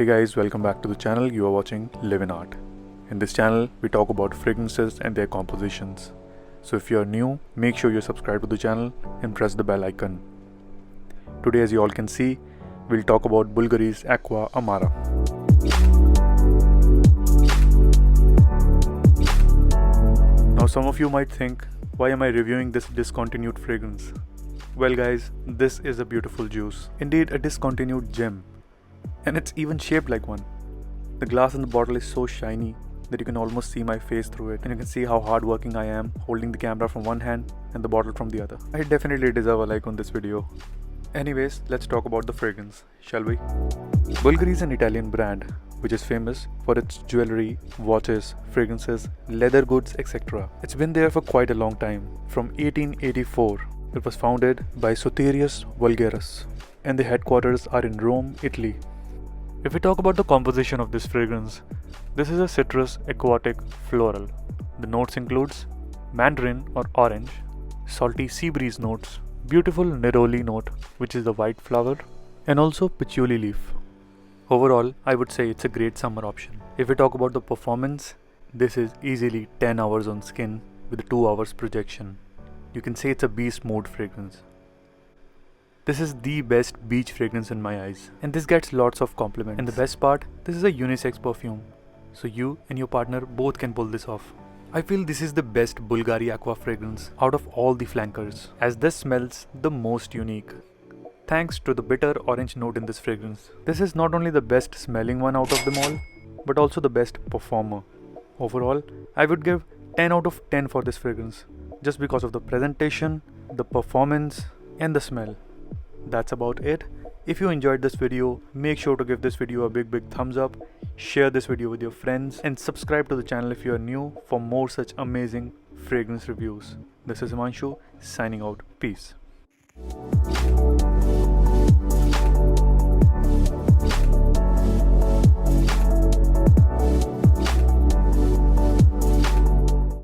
Hey guys, welcome back to the channel. You are watching Live in Art. In this channel, we talk about fragrances and their compositions. So if you are new, make sure you subscribe to the channel and press the bell icon. Today, as you all can see, we'll talk about BVLGARI's AQVA AMARA. Now some of you might think, why am I reviewing this discontinued fragrance? Well guys, this is a beautiful juice. Indeed, a discontinued gem. And it's even shaped like one. The glass in the bottle is so shiny that you can almost see my face through it, and you can see how hardworking I am holding the camera from one hand and the bottle from the other. I definitely deserve a like on this video. Anyways, let's talk about the fragrance, shall we? BVLGARI is an Italian brand which is famous for its jewelry, watches, fragrances, leather goods, etc. It's been there for quite a long time. From 1884, it was founded by Soterius Vulgaris, and the headquarters are in Rome, Italy. If we talk about the composition of this fragrance, this is a citrus, aquatic, floral. The notes includes mandarin or orange, salty sea breeze notes, beautiful neroli note, which is the white flower, and also patchouli leaf. Overall, I would say it's a great summer option. If we talk about the performance, this is easily 10 hours on skin with 2 hours projection. You can say it's a beast mode fragrance. This is the best beach fragrance in my eyes, and this gets lots of compliments. And the best part, this is a unisex perfume, so you and your partner both can pull this off. I feel this is the best BVLGARI Aqua fragrance out of all the flankers, as this smells the most unique, thanks to the bitter orange note in this fragrance. This is not only the best smelling one out of them all, but also the best performer. Overall, I would give 10 out of 10 for this fragrance, just because of the presentation, the performance, and the smell. That's about it. If you enjoyed this video, make sure to give this video a big thumbs up, share this video with your friends, and subscribe to the channel if you are new for more such amazing fragrance reviews. This is Himanshu signing out. Peace.